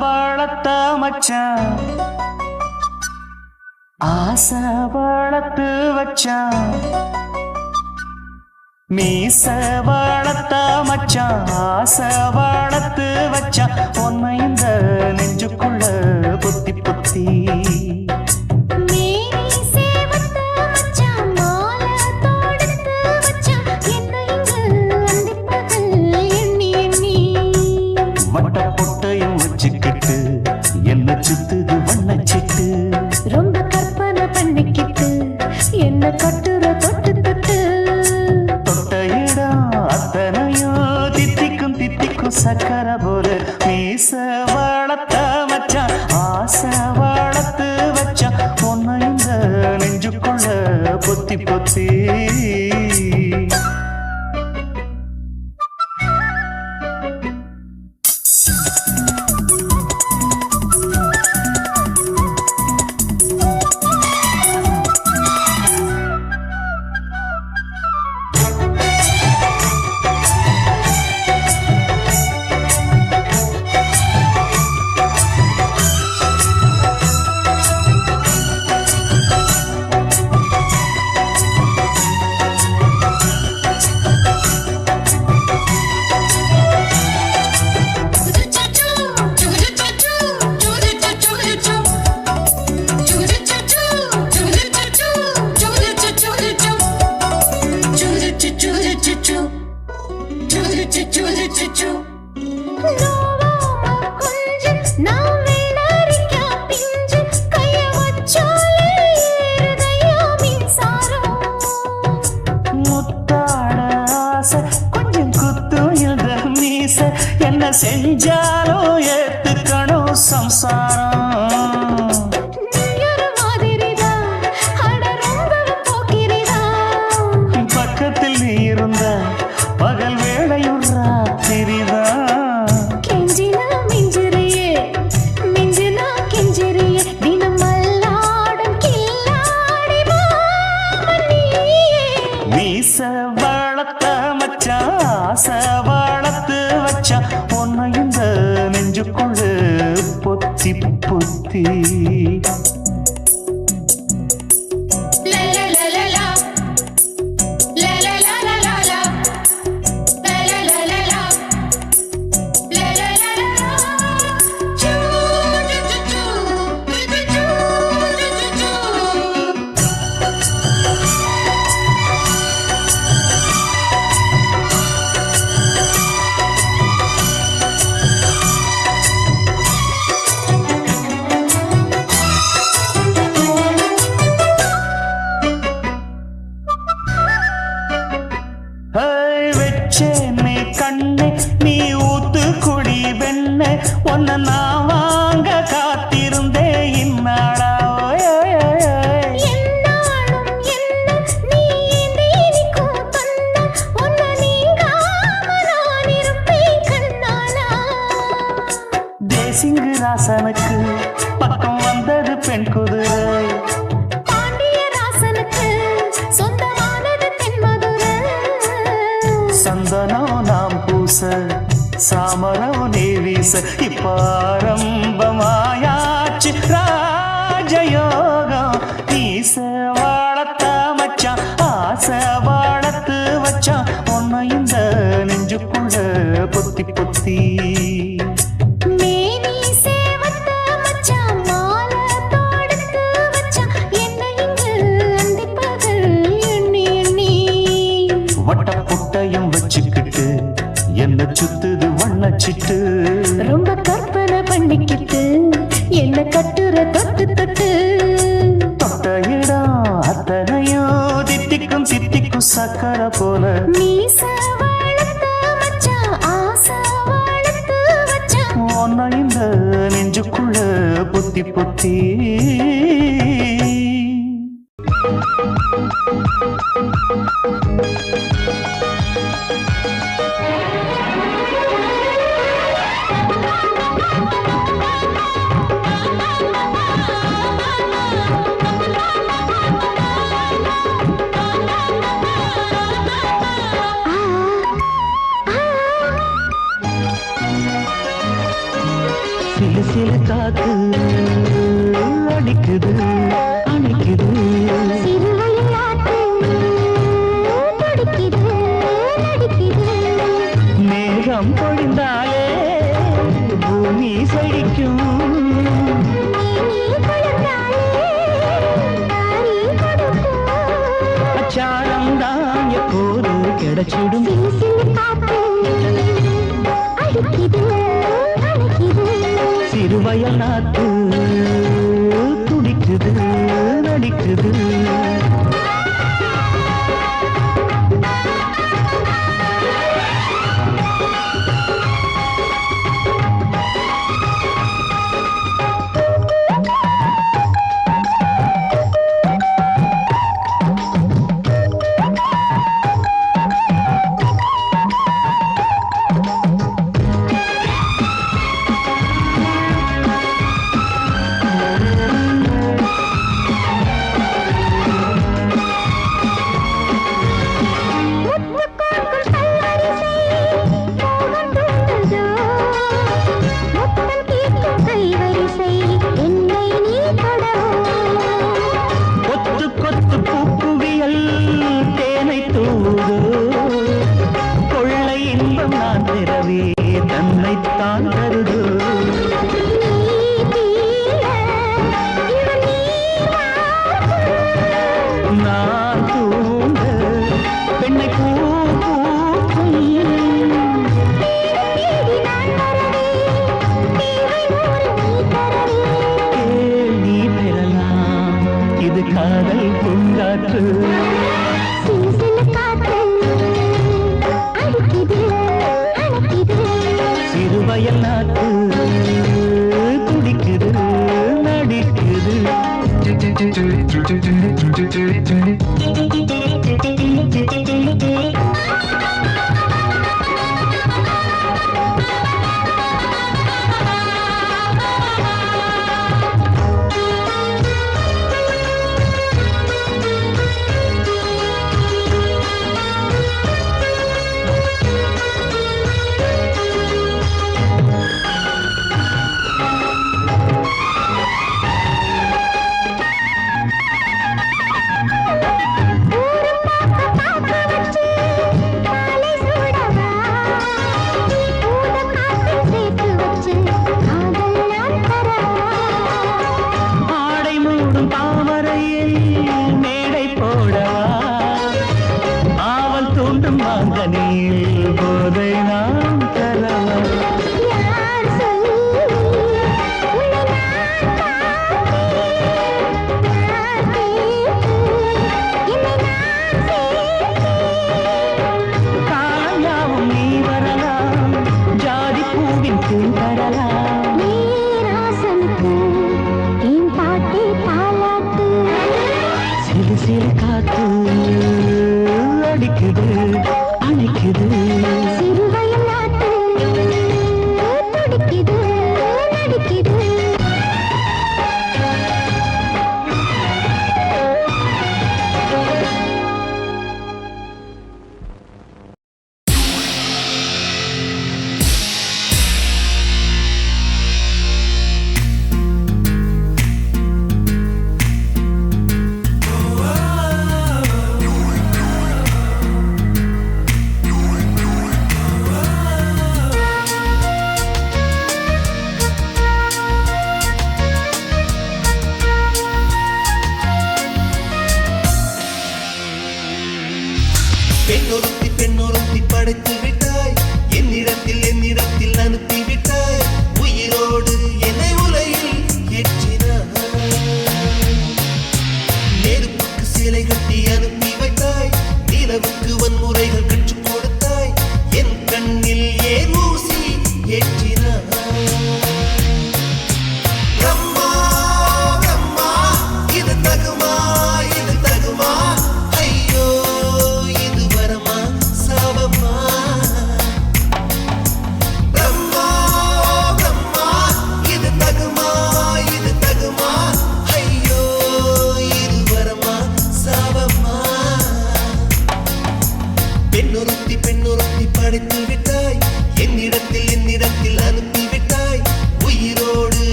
வளர்த்த மச்சான் ஆசை வளர்த்து வச்சான் மீச வளர்த்த மச்சான் ஆசை வளர்த்து வச்சான் உன்னை இந்த நெஞ்சுக்குள்ள புத்தி புத்தி என்ன சுத்துது வண்ணச்சிட்டு ரொம்ப கற்பனை பண்ணிக்கிட்டு என்ன கட்டுற தொட்டு தொட்டு தொட்ட இடம் அத்தனையோ தித்திக்கும் தித்திக்கும் சக்கர போல மீச வளர்த்த மச்சான் ஆசை வளர்த்து வச்சான் உன்னை இந்த நெஞ்சுக்குள்ள பொத்தி பொத்தி கொஞ்சம் குத்தும் இந்த மீச என்ன செஞ்சாலும் ஏத்துக்கணும் சம்சாரம் பக்கத்தில் நீ இருந்த பகல் வேளையும் ராத்திரிதான் கெஞ்சினா மிஞ்சிரியே மிஞ்சினா கெஞ்சிரியே தினம் மல்லாடும் கில்லாடி மாமணியே மீச வளர்த்த மச்சான் ஆசை வளர்த்து வச்சான் உன்னை இந்த நெஞ்சுக்குள்ள பொத்தி பொத்தி வெச்சேனே கண்ணே நீ ஊத்து குடி வெண்ணே உன்னை நான் வாங்க காத்திருந்தே இந்நாளா தேசிங்கு ராசனுக்கு பக்கம் வந்தது பெண் குதிரை சந்தனம் நாம் பூச சாமரம் நீ வீச இப்பாரம்பமாயாச்சு ராஜயோகம் நீச வாழத்த மச்சான் ஆசை வாழத்து வச்சான் உன்னை இந்த நெஞ்சுக்குள்ள பொத்தி பொத்தி வச்சுக்கிட்டு என்ன சுத்துது வண்ணச்சிட்டு ரொம்ப கற்பனை பண்ணிக்கிட்டு என்ன கட்டுற தொட்டு தொட்டு தொட்ட இடம் அத்தனையோ தித்திக்கும் தித்திக்கும் சக்கர போல மீச வளர்த்த மச்சான் ஆசை வளர்த்து வச்சான் உன்னை இந்த நெஞ்சுக்குள்ள பொத்தி பொத்தி காத்து அடிக்குது அணைக்குது சிறுவயல் காத்து துடிக்குது நடிக்குது மேகம் பொழிந்தாலே பூமி செழிக்கும் அச்சாரம் தான் எப்போது கிடைச்சிடும் சிறுவயல் நாத்து துடிக்குது நடிக்குது தன்னைத்தான் தருது நான் தூங்க பெண்ணை பூக்கும் நீ பெறலாம் இது காதல் பூங்காற்று சிறுவயல் நாட்டு துடிக்குது நடிக்குது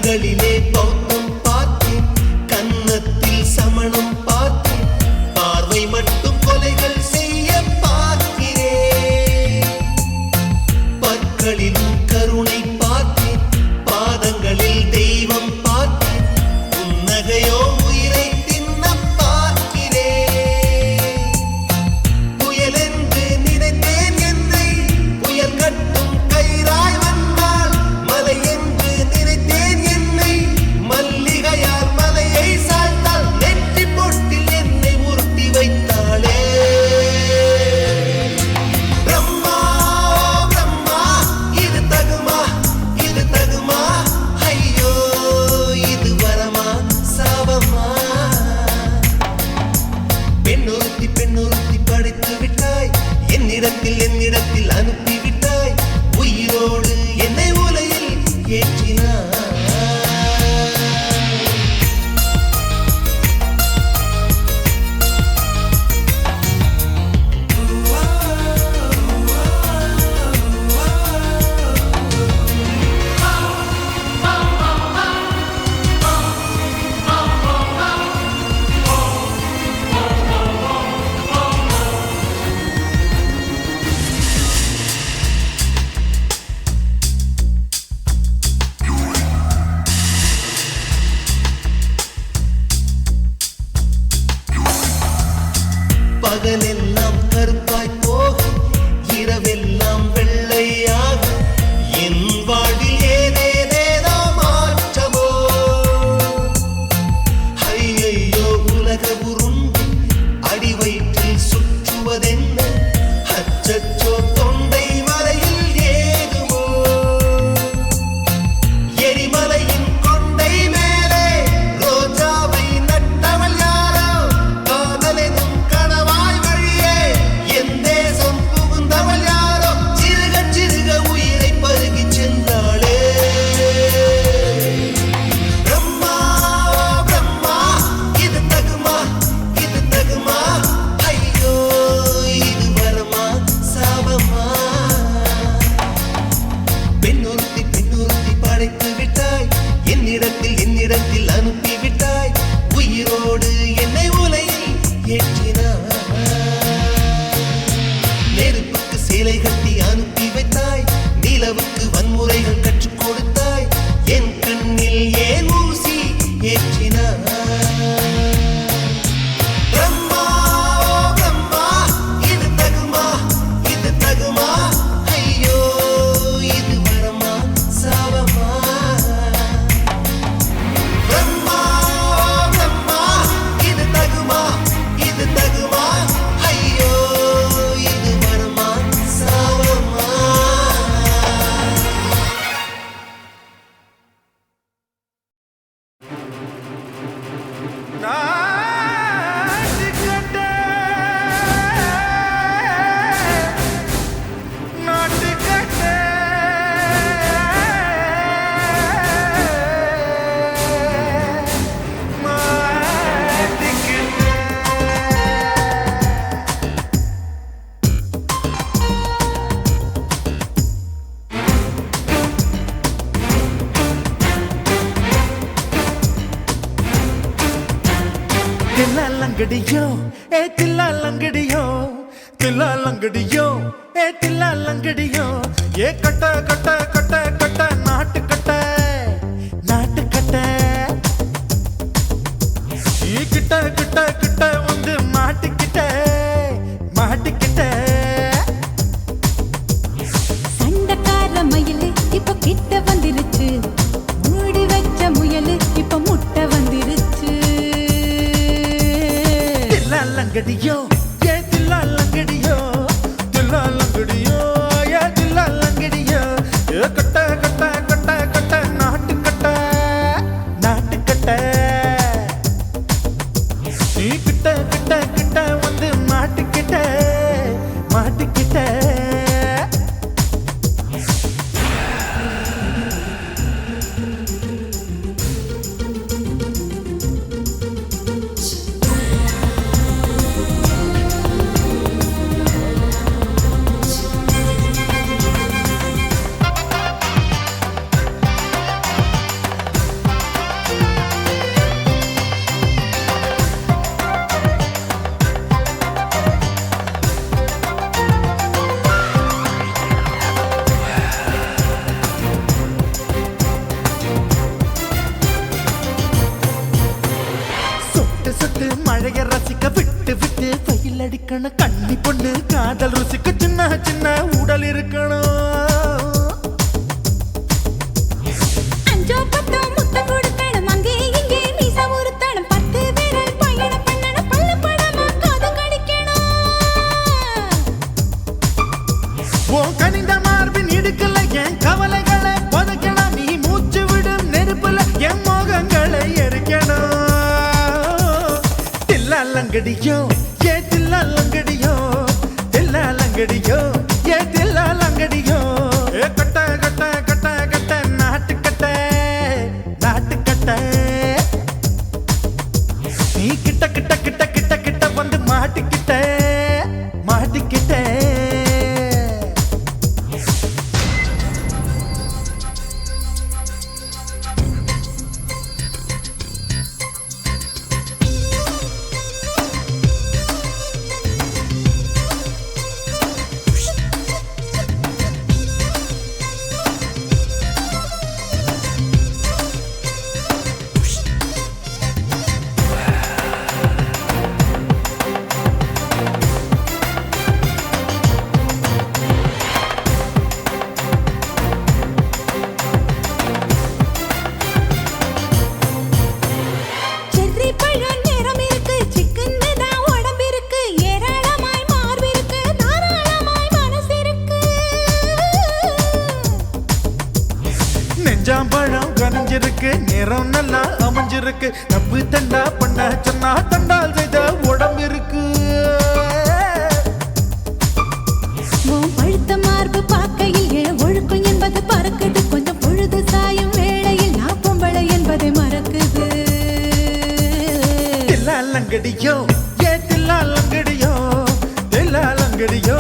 கண்களிலே பௌத்தம் பார்த்தேன், கன்னத்தில் சமணம் பார்த்தேன், பார்வை மட்டும் கொலைகள் செய்ய பார்க்கிறேன். பற்களிலும் கருணை பார்த்தேன், பாதங்களில் தெய்வம் பார்த்தேன், புன்னகையோ உயிரை தின்ன பார்க்கிறேன். புயல் என்று நினைத்தேன் என்னை, புயல் கட்டும் கயிறாய் வந்தால், மலை என்று நினைத்தேன் என்னை, மல்லிகையால் மலையை சாய்த்தால், நெற்றி பொட்டில் என்னை உருட்டி வைத்தாளே. பிரம்மா பிரம்மா, இது தகுமா, இது தகுமா, ஐயோ இது வரமா சாபமா. பெண்ணொருத்தி பெண்ணொருத்தி படைத்து விட்டாய், என்னிடத்தில் அனுப்பி விட்டாய், உயிரோடு என்னை உலையில் ஏற்றினாய். பகலெல்லாம் கருப்பாய் போக, இரவெல்லாம் வெள்ளையாக, என் வாழ்வில் ஏதேதேதோ மாற்றமோ. ஐயையோ உலக உருண்டு அடி வயிற்றில் சுற்றுவதென்ன, அச்சச்சோ தொண்டை மலையில் ஏதுமோ. எரிமலையின் கொண்டை மேலே ரோஜாவை நட்டவள் யாரோ, காதலெனும் கணவாய் வழியே என் தேசம் புகுந்தவள் யாரோ, சிறுக சிறுக உயிரை பருகிச் சென்றாளே. பிரம்மா பிரம்மா, இது தகுமா, இது தகுமா, ஐயோ இது வரமா சாபமா. பெண்ணொருத்தி பெண்ணொருத்தி படைத்து விட்டாய், என்னிடத்தில் அனுப்பி விட்டாய், உயிரோடு என்னை உலையில் ஏற்றினாய். நெருப்புக்கு சேலை கட்டி அனுப்பி வைத்தாய், நிலவுக்கு வன்முறைகள் கற்றுக் கொடுத்தாய், என் கண்ணில் ஏன் ஊசி ஏற்றினாய். பிரம்மா பிரம்மா, இது தகுமா, இது தகுமா, ஐயோ இது வரமா சாபமா. பிரம்மா பிரம்மா, இது தகுமா, இது தகுமா, ஐயோ இது வரமா சாபமா. தில்லாலங்கடியோ ஏ தில்லாலங்கடியோ, தில்லாலங்கடியோ ஏ தில்லாலங்கடியோ, ஏ கட்ட கட்ட கட்ட கட்ட நாட்டு கட்ட, நாட்டு கட்ட, நீ கிட்ட கிட்ட கிட்ட வந்து மாட்டிக்கிட்ட, மாட்டிக்கிட்ட. சண்டைக்கார மயிலு இப்ப கிட்ட வந்துருச்சு, மூடி வச்ச முயலு இப்ப முட்டை வந்துருச்சு. தில்லாலங்கடியோ ஏ தில்லாலங்கடியோ, தில்லாலங்கடியோ ஏ தில்லாலங்கடியோ, ஏ கட்ட கட்ட கட்ட கட்ட நாட்டு கட்ட, நாட்டு கட்ட, நீ கிட்ட கிட்ட கிட்ட வந்து மாட்டிக்கிட்ட, மாட்டிக்கிட்ட. மழைய ரசிக்க விட்டு விட்டு வெயில் அடிக்கணும் கண்ணி பொண்ணு காதல் ருசிக்க சின்ன சின்ன உடல் இருக்கணும் அஞ்சோ பத்தோ முத்தம் கொடுக்கணும் அங்கே இங்கே மீச உருத்தணும் 10 விரல் பயணம் பண்ணணும் பல்ல படமா காது கடிக்கணும் ஓ கனிந்த மார்பின் இடுக்கல என் கவலைகளை புதைக்கணும் நீ மூச்சு விடும் நெருப்புல என் மோகங்களை எரிக்கணும் தில்லாலங்கடியோ ஏ தில்லாலங்கடியோ தில்லாலங்கடியோ ஏ தில்லாலங்கடியோ ஏ கட்ட கட்ட கட்ட கட்ட நாட்டுக்கட்ட நாட்டுக்கட்ட நீ கிட்ட கிட்ட கிட்ட கிட்ட கிட்ட வந்து மாட்டிக்கிட்ட மாட்டிக்கிட்ட செர்ரி பழம் நிறம் இருக்கு சிக்கன்னு தான் உடம்பு இருக்கு ஏராளமாய் மார்பு இருக்கு தாராளமாய் மனசு இருக்கு நெஞ்சாம்பழம் கனிஞ்சிருக்கு நிறம் நல்லா அமைஞ்சிருக்கு தப்பு தண்டா பண்ண சொன்னா தண்டால் செய்த உடம்பு இருக்கு உன் பழுத்த மார்பு பார்க்கையில் என் ஒழுக்கம் என்பது பறக்குது கொஞ்சம் பொழுது சாயும் வேளையில் நான் பொம்பளை என்பதை மறக்குது தில்லாலங்கடியோ ஏ தில்லாலங்கடியோ தில்லாலங்கடியோ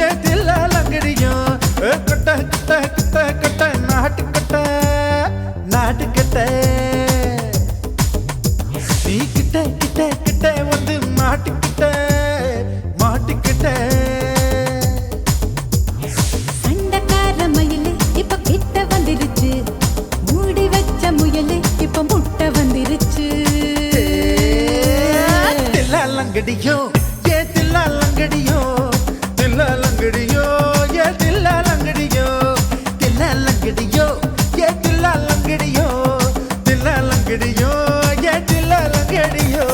ஏ தில்லாலங்கடியோ கட்ட கட்ட கட்ட கட்ட நாட்டுக்கட்ட நாட்டுக்கட்ட நீ கிட்ட கிட்ட கிட்ட வந்து மாட்டிக்கிட்ட மாட்டிக்கிட்ட சண்டக்கார மயிலு இப்ப கிட்ட வந்துருச்சு மூடி வச்ச முயலு இப்ப முட்டை வந்துருச்சு தில்லாலங்கடியோ ஏ தில்லாலங்கடியோ தில்லாலங்கடியோ ஏ தில்லாலங்கடியோ தில்லாலங்கடியோ ஏ தில்லாலங்கடியோ தில்லாலங்கடியோ ஏ தில்லாலங்கடியோ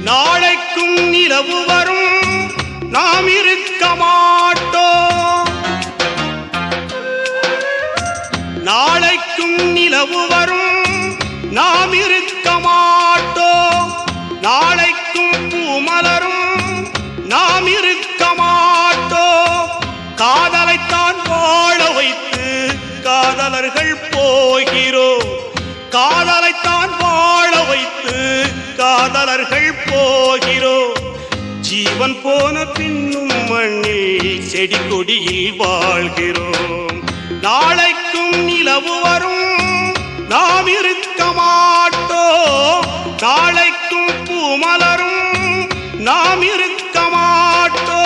நாளைக்கும் நிலவு வரும் நாம் இருக்க மாட்டோம் நாளைக்கும் நிலவு வரும் நாம் இருக்க மாட்டோம் நாளைக்கும் பூமலரும் நாம் இருக்க மாட்டோம் காதலைத்தான் வாழ வைத்து காதலர்கள் போகிறோம் காதலைத்தான் வாழ வைத்து காதலர்கள் போகிறோம் ஜீவன் போன பின்னும் மண்ணில் செடி கொடியில் வாழ்கிறோம் நாளைக்கும் நிலவு வரும் நாம் இருக்க மாட்டோம் நாளைக்கும் பூமலரும் நாம் இருக்க மாட்டோம்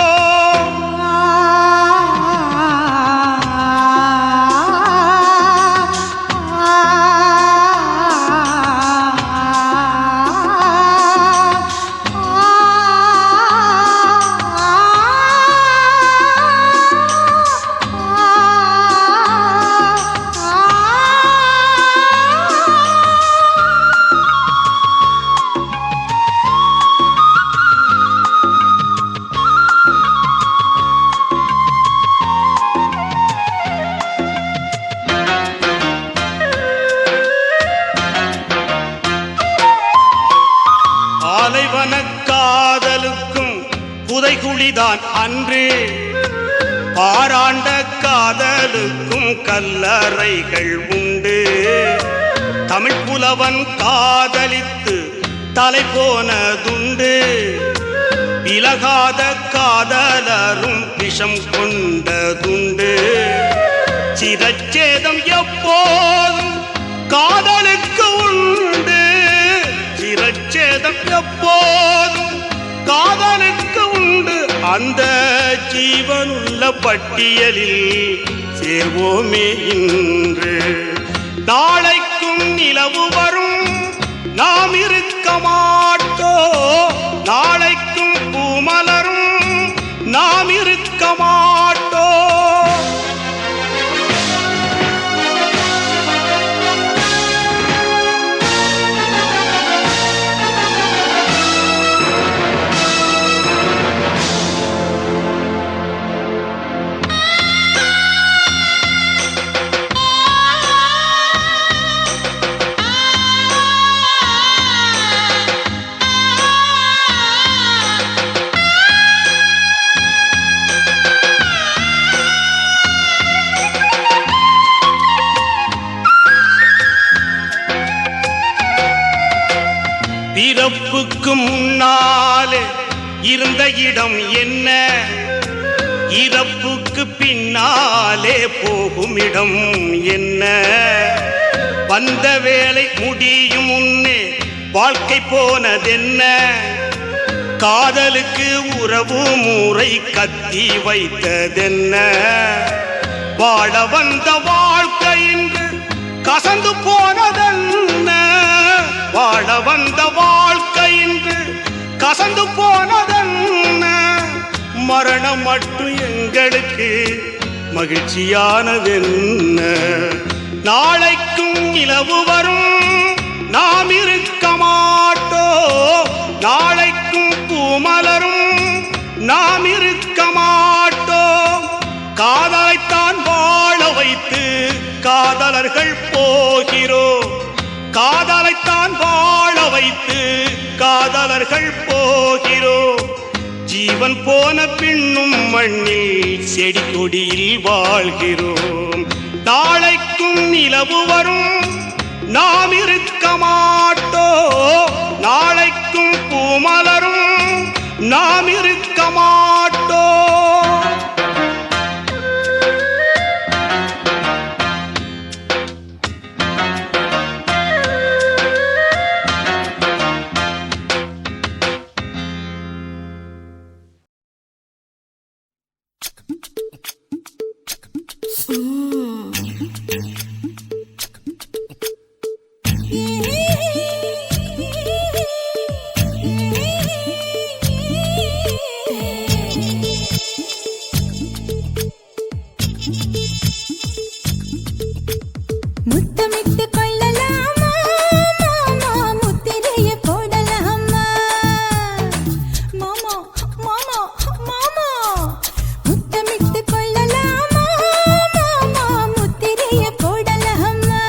காதலுக்கும் புதைகுழிதான் அன்று பாராண்ட காதலுக்கும் கல்லறைகள் உண்டு தமிழ் புலவன் காதலித்து தலை போனதுண்டு விலகாத காதலரும் விஷம் கொண்டதுண்டு சிரச்சேதம் எப்போதும் காதலுக்கு உண்டு சிரச்சேதம் எப்போதும் காதலுக்கு உண்டு அந்த ஜீவனுள்ள பட்டியலில் சேர்வோமே இன்று நாளைக்கும் நிலவு வரும் நாம் இருக்க மாட்டோம் நாளைக்கும் பூமலரும் நாம் இருக்க மாட்டோம் பிறப்புக்கு முன்னாலே இருந்த இடம் என்ன இறப்புக்கு பின்னாலே போகும் இடம் என்ன வந்த வேலை முடியும் முன்னே வாழ்க்கை போனதென்ன காதலுக்கு உறவு முறை கத்தி வைத்ததென்ன வாழ வந்த வாழ்க்கை இன்று கசந்து போனதென்ன வாழ வந்த வாழ்க்கை இன்று கசந்து போனதென்ன மரணம் மட்டும் எங்களுக்கு மகிழ்ச்சியானதென்ன நாளைக்கும் நிலவு வரும் நாம் இருக்க மாட்டோம் நாளைக்கும் பூமலரும் நாம் இருக்க மாட்டோம் காதலைத்தான் வாழ வைத்து காதலர்கள் போகிறோம் காதலைத்தான் வாழ வைத்து காதலர்கள் போகிறோம் ஜீவன் போன பின்னும் மண்ணில் செடி கொடியில் வாழ்கிறோம் நாளைக்கும் நிலவு வரும் நாம் இருக்க மாட்டோம் நாளைக்கும் பூமலரும் நாம் இருக்க மாட்டோம் முத்தமிட்டு கொள்ளலாமா மாமா முத்திரையை போடலாமா மாமா மாமா மாமா முத்தமிட்டு கொள்ளலாமா மாமா முத்திரையை போடலாமா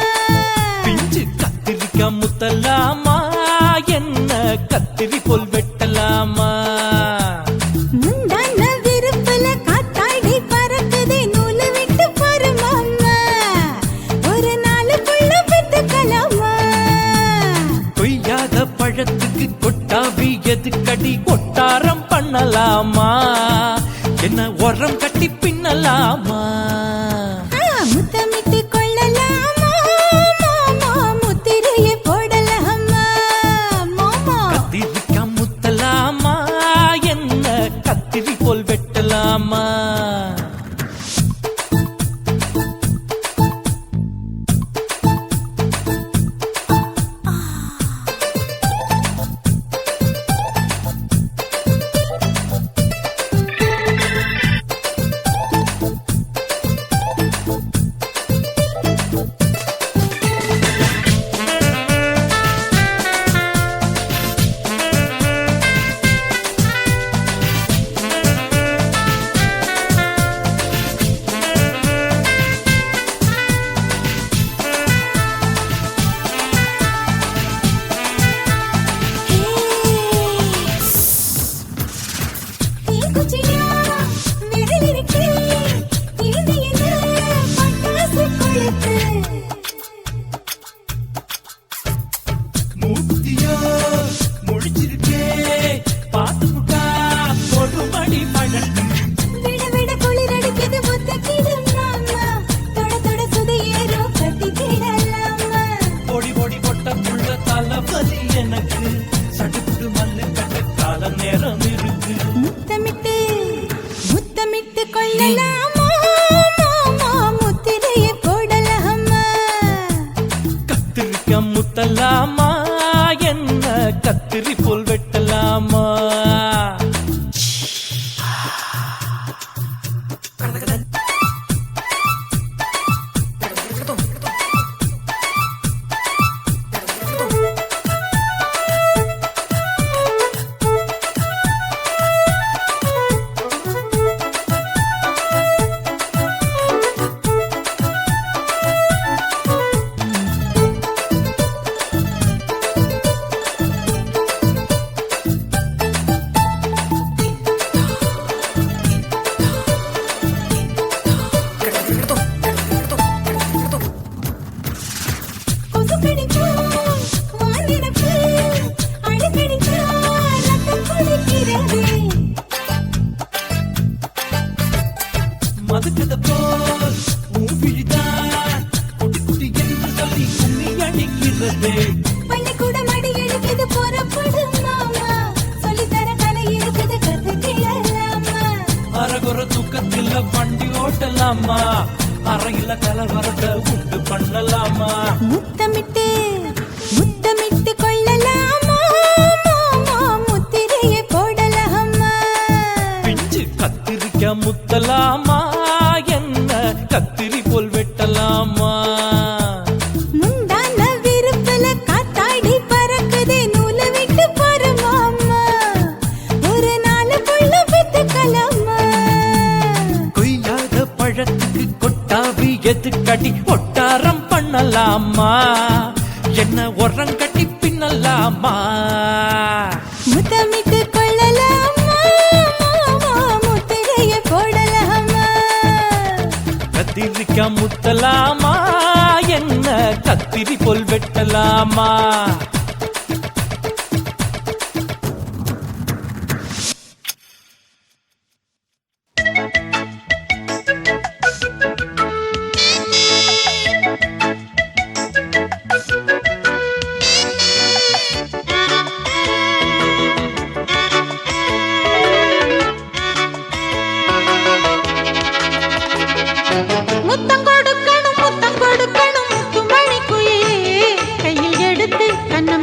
பிஞ்சு கத்திரிக்காய் முத்தலாமா என்ன கத்திரி போல் வெட்டலாமா முந்தான விருப்பல காத்தாடி பறக்குதே நூலு விட்டு பாரு மாமா ஒரு நாளுக்குள்ள பெத்துக்கலாமா கொய்யாத பழத்துக்கு கொட்டாவி எதுக்கடி கொட்டாரம் பண்ணலாமா என்ன உரம் கட்டி பின்னலாமா முத்தமிட்டு கொள்ளலாமா மாமா முத்திரையை போடலாமா மாமா கத்திரிக்காய் முத்தலாமா என்ன கத்திரி போல் வெட்டலாமா கத்திரிக்க முத்தலாமா என்ன கத்திரி போல் வெட்டலாமா கொசு கடிச்சா வானிடப்பு அடிக்கடிச்சா ரத்தம் கொதிக்கிறதே மதுக்கத போல் விழிதான் குட்டி குட்டி என்று சொல்லி கும்மி அடிக்கிறது பள்ளிக்கூட மடி எடுக்குது புறப்படும் மாமா சொல்லித்தர கலை இருக்குது கத்துக்கலாமா அரகுற தூக்கத்தில் வண்டி ஓட்டலாமா அறையில கலவரத்தை உண்டு பண்ணலாமா முத்தமிட்டு முத்தமிட்டு கொள்ளலாமா மாமா முத்திரையை போடலாமா பிஞ்சு கத்திரிக்க முத்தலாமா என்ன கத்திரி போல் வெட்டலாமா முந்தான விருப்பல காத்தாடி பறக்குதே நூலை விட்டு போற மாமா ஒரு நாளுக்குள்ள வித்துக்கலாமா கொய்யாத பழத்துக்கு கொட்டாவி எதுக்கடி ஒட்டாரம் பண்ணலாமா என்ன உரங்கட்டி பின்னலாமா முத்தமிட்டு கொள்ளலாமா மாமா முத்திரையை போடலாமா கத்திரிக்க முத்தலாமா என்ன கத்திரி போல் வெட்டலாமா முத்தம் கொடுக்கணும் முத்தமணி குயிலே கையில் எடுத்து கண்ணம்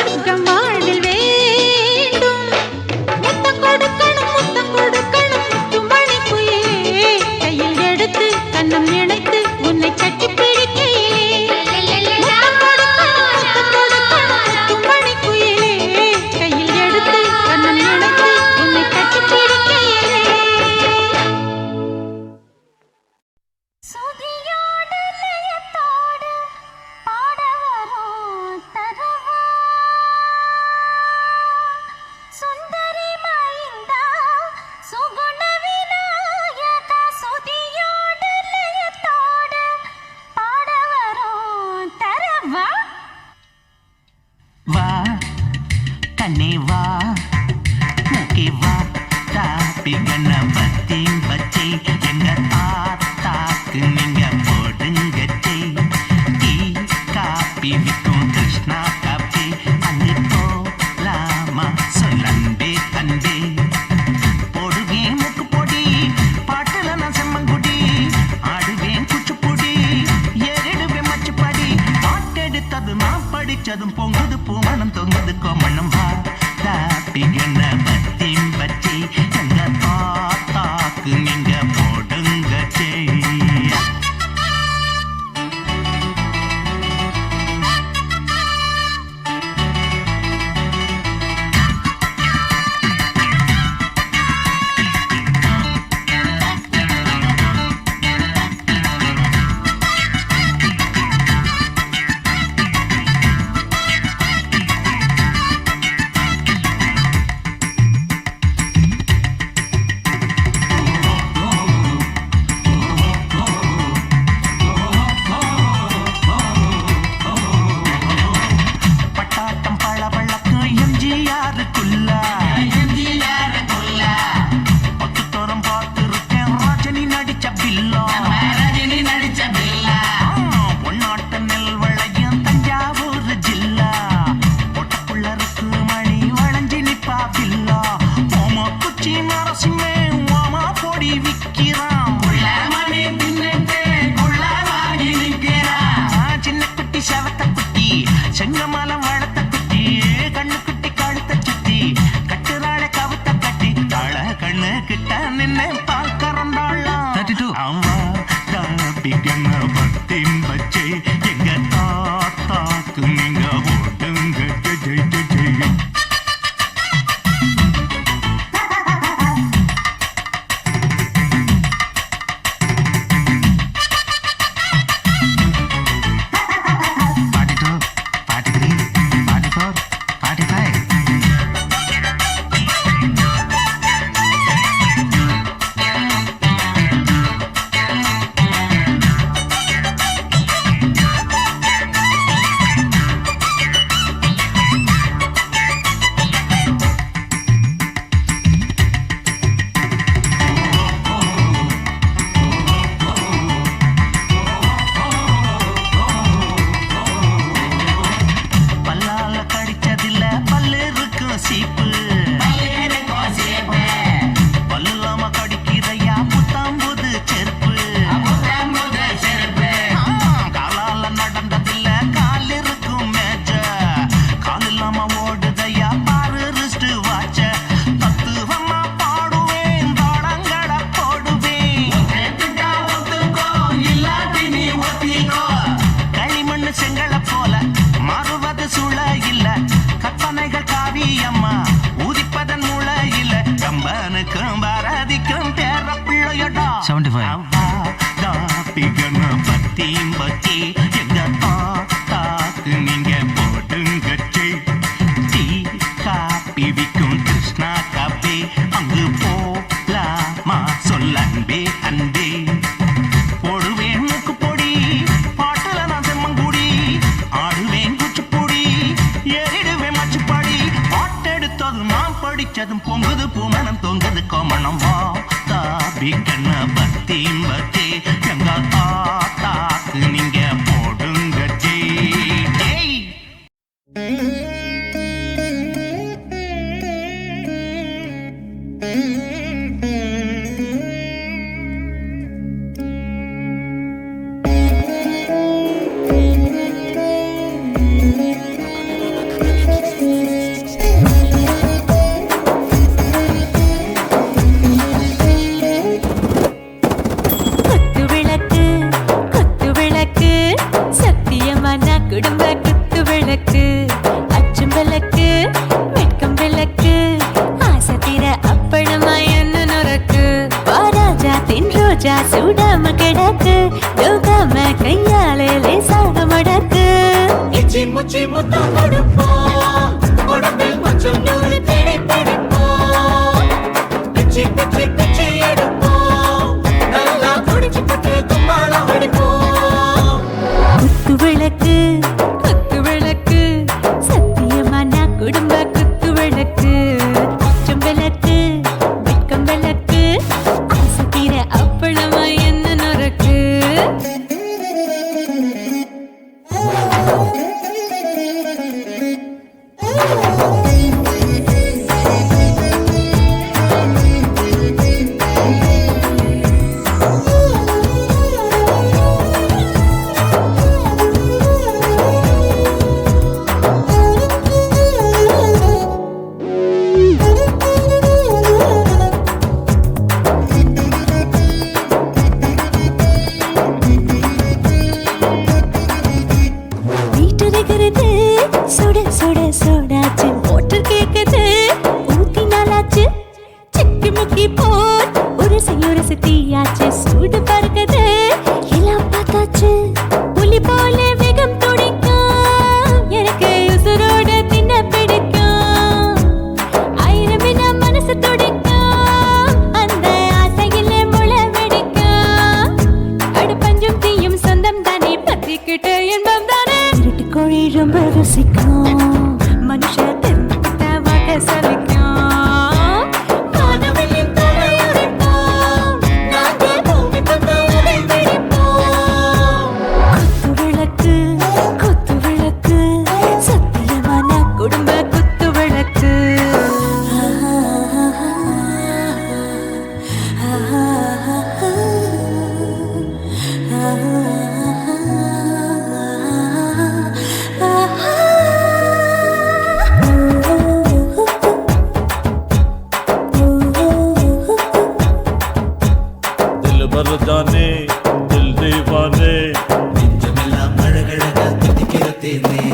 மாற்றம் வாழ்வில் வேண்டும். முத்தம் கொடுக்கணும் முத்துமணி குயிலே, கையில் எடுத்து கண்ணம் இணைத்து உன்னை கட்டி பிடிக்கையிலே. முத்தம் கொடுக்கணும் முத்துமணி குயிலே, கையில் எடுத்து கண்ணம் இணைத்து உன்னை கட்டி பிடிக்கையிலே. சுதியோடு லயத்தோடு பாட வரும் தரவா, சுந்தரி மைந்தா சுகுண விநாயகா. சுதியோடு லயத்தோடு பாட வரும் தரவா. வா கண்ணே வா மூக்கே வா தாப்பி கணபதி பச்சை எங்க தாத்தாக்கு நீங்க போடுங்கச்சை. டீ காப்பி விற்கும் கிருஷ்ணா காப்பி அங்கு போலாமா சொல்லன்பே அன்பே. போடுவேன் மூக்கு பொடி பாட்டுல நான் செம்மங்குடி, ஆடுவேன் குச்சிப்புடி ஏறிடுவேன் மச்சுப்படி. பாட்டெடுத்தது நான் படிச்சதும் பொங்குது பூமணம் தொங்குது கோமணம். வா தாப்பி கணபதி பச்சை எங்க தாத்தாக்கு நீங்க போடுங்கச்சை. பட்டாட்டம் பழவழக்கு எம்ஜிஆருக்குள்ள பத்துத்தோரம் பார்த்திருக்கேன் ரஜினி நடிச்ச பில்லா. பொன்னாட்ட நெல் வளையும் தஞ்சாவூர் ஜில்லா, பொட்டப்புள்ள இருக்கு மணி வளைஞ்சி நிப்பா பில்லா. ஓமா குச்சி நரசிம்மே ஓமா பொடி விக்கிறான். சின்ன குட்டி செவத்த குட்டி செங்கமலம் வளர்த்த குட்டி, கண்ணு குட்டி கழுத்த சுத்தி கட்டுறாள கவுத்த கட்டி. தாழ கண்ணு கிட்ட நின்னு பால் கறந்தாளா. அவா தாப்பி கணபதி பச்சை எங்க தாத்தாக்கு நீங்க ஓடுங்க Jai Jai Jai. Party 2, Party 3, Party 4, Party 5. பல்லால கடிச்சதில்ல பல்லு இருக்கும் சீப்பு, பல்லு இல்லாம கடிக்கிறையா புத்தாம்புது செருப்பு. காலால நடந்ததில்ல கால் இருக்கும் மேஜ, கால் இல்லாம ஓடுதையா பாரு ரிஸ்ட் வாச்ச. தத்துவமா பாடுவேன் தாளங்கட போடுவேன், களிமண்ணு செங்கல போல மாறுவது சூழ இல்ல. கற்பனைகள் காவியம்மா ஊதிப்பதன் மூல இல்ல. கம்பனுக்கும் பாரதிக்கும் பேர பிள்ளையடா. 75 கணபதி பச்சி எங்க தாத்தாக்கு நீங்க போடுங்கச்சை. டீ காப்பி விற்கும் கிருஷ்ணா காப்பி அங்கு போலாமா சொல்லன்பே அன்பே. போடுவேன் மூக்கு பொடி பாட்டுல நான் செம்மங்குடி, ஆடுவேன் குச்சிப்புடி ஏறிடுவேன் மச்சுப்படி. பாட்டெடுத்தது நான் படிச்சதும் பொங்குது பூமணம் தொங்குது கோமணம். வா தாபி கணபதி பச்சை எங்க தாத்தாக்கு நீங்க போடுங்கச்சை. ஜெய். விளக்கு வெட்கம் விளக்கு ஆசை தீர அப்பளமா என்ன நொறுக்கு வாராஜா தின் ரோஜா சூடாம கிடக்கு யோகாம கையாலே லேசாக மடக்கு இச்சி முச்சி முத்தம் கொடுப்போம் உடம்பில் கொஞ்சம் நூறு தேடி பிடிப்போம் பிச்சி பிச்சி பிச்சி எடுப்போம் நல்லா குடிச்சு பட்டு கும்பாளம் அடிப்போம் குத்து விளக்கு சத்தியமா நான் குடும்ப குத்து விளக்கு கொஞ்சம் விளக்கு வெட்கம் விளக்கு ஆசை தீர அப்பளமா என்ன நொறுக்கு வீட்டுகிறது சுட சுட சோடாச்சு மோட்டர் கேக்குது ஊத்தி நாளாச்சு சிக்கி முக்கி போல் உரசி தீயாச்சு சூடு பறக்குது எல்லாம் பார்த்தாச்சு புலி போல வேகம் துடிக்கும் எனக்கு உசுரோட தின்ன பிடிக்கும் ஆயிரம் வினா மனசு துடிக்கும் அந்த ஆசையில முளை வெடிக்கும் அடுப்பஞ்சும் தீயும் சொந்தம் தானே பத்திக்கிட்டு இன்பம் தானே இருட்டு கோழி ரொம்ப ருசிக்கும் மனுஷ தெரிஞ்சுக்கிட்ட வாக்க சலிக்கும் வானவெளியின் தலை உடைப்போம் நாங்கள் பூமி பந்த உடை வெடிப்போம் குத்து விளக்கு சத்தியமான குடும்ப குத்து விளக்கு दिल भर जाने दिल दीवाने நெஞ்சமெல்லாம் அழகழகா தித்திக்கிறதேனே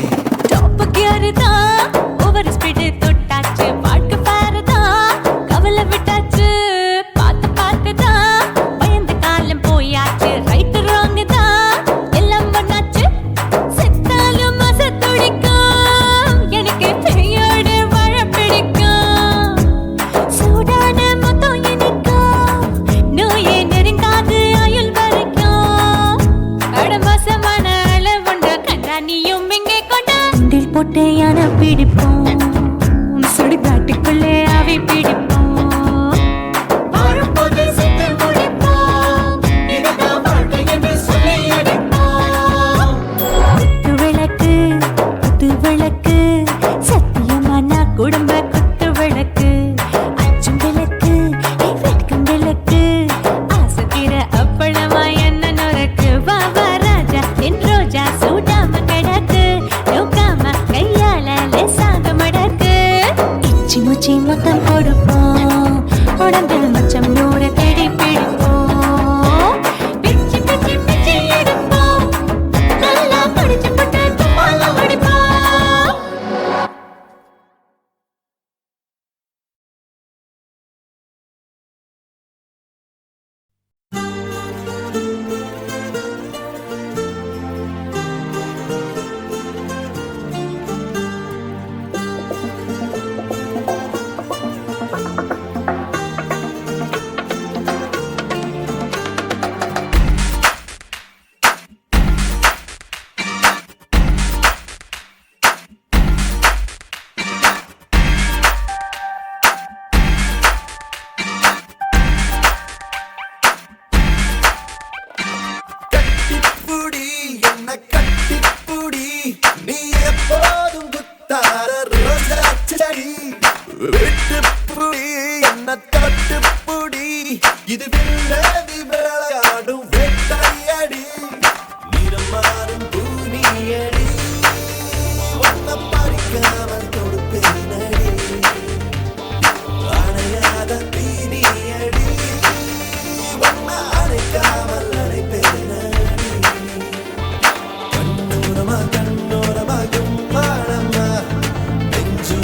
டாப் கியர் தான் ஓவர் ஸ்பீட் தொட்டாச்சு பாட்டு பாரு தான் கவலை விட்டாச்சு பார்த்து தான் பயந்த காலம் போயாச்சு ரைட் ராங் தான் எல்லாம் பண்ணாச்சு செத்தாலும் மச துடிக்கும் எனக்கு பெரியோடு வாழ பிடிக்கும் சூடான மொத்தம் இனிக்கும் நோயே நெருங்காது ஆயுள் வரைக்கும் அடமோசமான அளவுண்ட கண்டா நீயும் இங்கே கொண்ட உண்டில் போட்டு யானை பிடிப்போம் சுடுகாட்டுக்குள்ளே அவை பிடிப்போம் வரும்போது செத்து முடிப்போம் இதுதான் வாழ்க்கை என்று சொல்லி அடிப்போம் குத்து விளக்கு சத்தியமான குடும்ப குத்து விளக்கு அச்சும் விளக்கு வெட்கம் விளக்கு ஆசை தீர அப்பளமா என்ன நொறுக்கு வா ராஜா என் ரோஜா சூடாம கிடக்கு யோகாம கையால லேசாக மடக்கு இச்சி முச்சி மொத்தம் கொடுப்போம் உடம்பில் மச்சம் நூறு தேடி பிடிப்போம் பிச்சி பிச்சி பிச்சி எடுப்போம் நல்லா படிச்சு பட்டு கும்பாளம் அடிப்போம் கட்டிப்புடி என்ன கட்டிப்புடி நீ எப்போதும் குத்தார ரோஜா செடி விட்டுப்புடி என்ன தட்டுப்புடி இது வில்லதி விளையாடும் வெட்டையடி நிறம் மாறும் பூனியடி ஒன்ன பறிக்காமல் கொடுப்பேனடி அணையாத தீனியடி ஒன்ன அணைக்காமல் அணைப்பேனடி கண்ணோரமா கும்பாளம்மா நெஞ்சு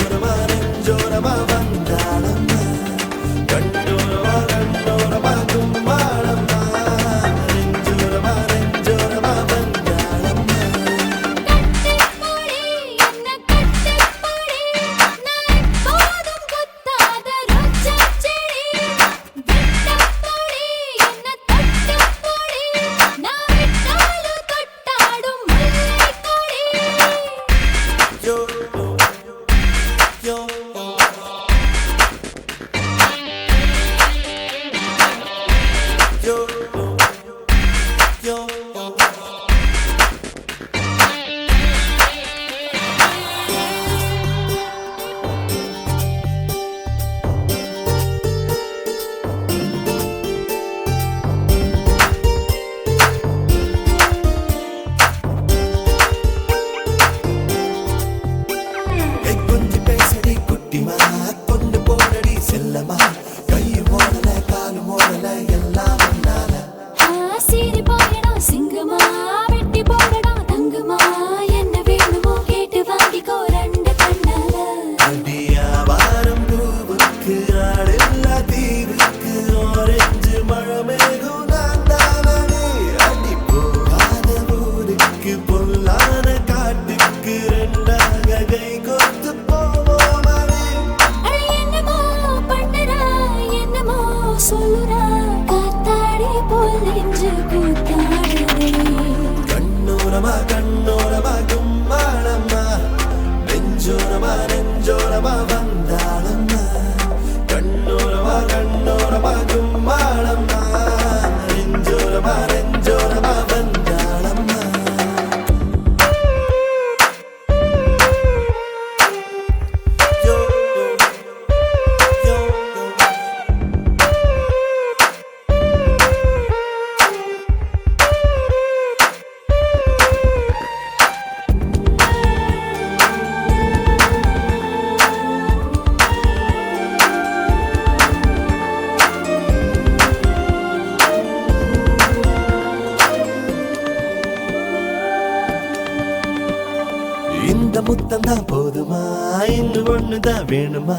ஒண்ணுதான் வேணுமா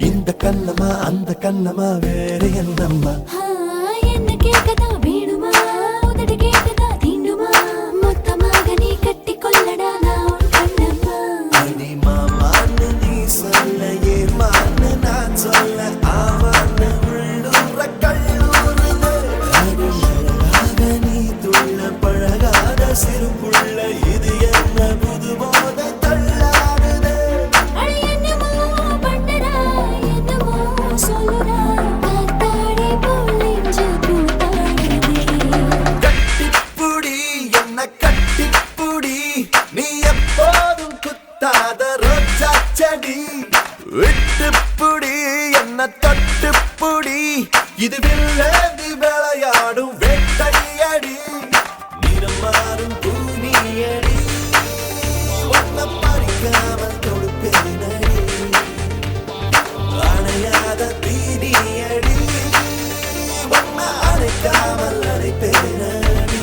இந்த கண்ணமா அந்த கண்ணமா வேற என்னம்மா என்ன கேட்கதா வேணுமா உதடு கேட்கதா தீண்டுமா மொத்தமாக நீ கட்டி கொள்ளடா நான் உன் கண்ணம்மா அடி மாமான்னு நீ சொல்ல ஏமான்னு நான் சொல்ல ஆவான்னு உள்ளூர கல்லூருது அடியாக நீ துள்ள பழகாத சிறு புள்ள இது என்ன புது போத தள்ளாடுது அட என்னமோ பண்ணடா என்னமோ சொல்லுடா காத்தாடி போல் நெஞ்சு கூத்தாடுதே கட்டிப்புடி என்ன கட்டிப்புடி நீ எப்போதும் குத்தாத ரோஜா செடி விட்டுப்புடி என்ன தொட்டுப்புடி இது வில்லேந்தி விளையாடும் வேட்டையடி நிறம் மாறும் பூனியடி ஒன்ன பறிக்காமல் தொடுப்பேனடி அணையாத தீனியடி ஒன்ன அணைக்காமல் அணைப்பேனடி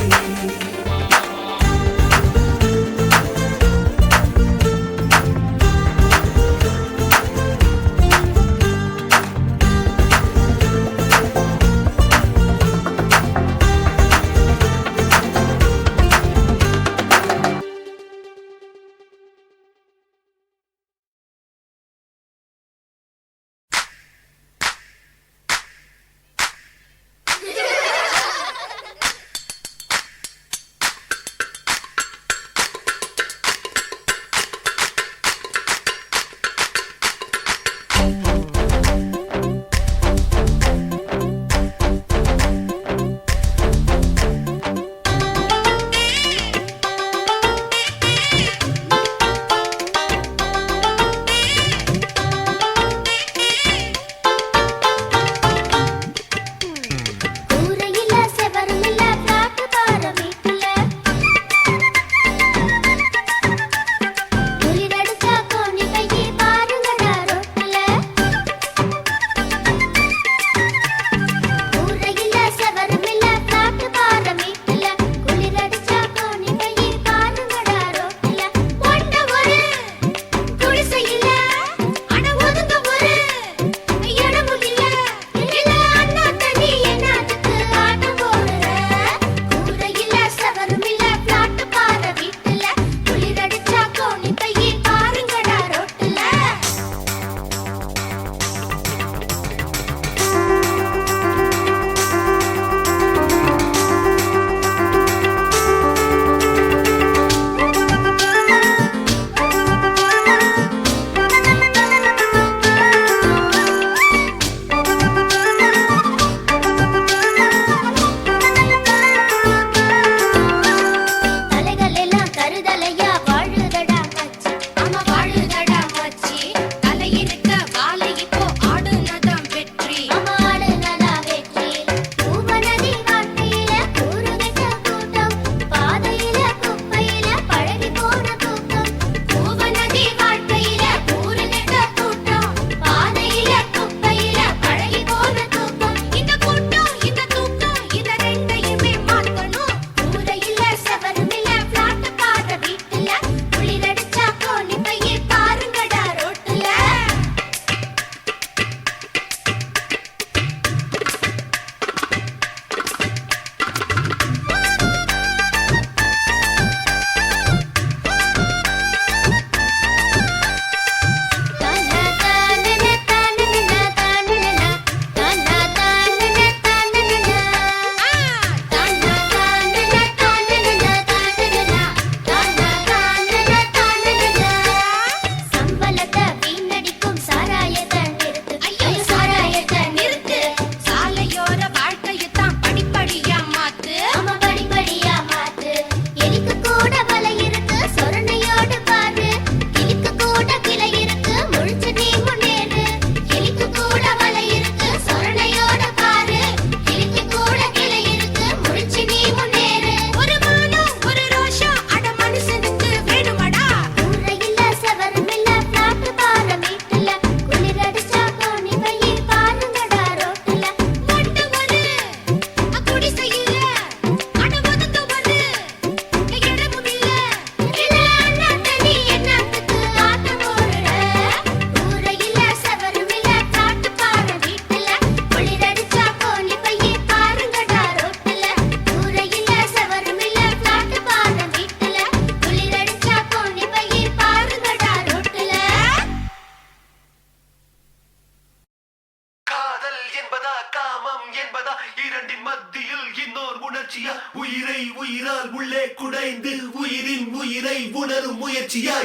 ஊரையில செவருமில்ல காட்டு பாற வீட்டுல உயிரடிச்சா கோணி கையை பாருங்கடா ரோட்டுல இரண்டின் மத்தியில் இன்னொரு உணர்ச்சியா உயிரை உயிரால் உள்ளே குடைந்து உயிரின் உயிரை உணரும் முயற்சியா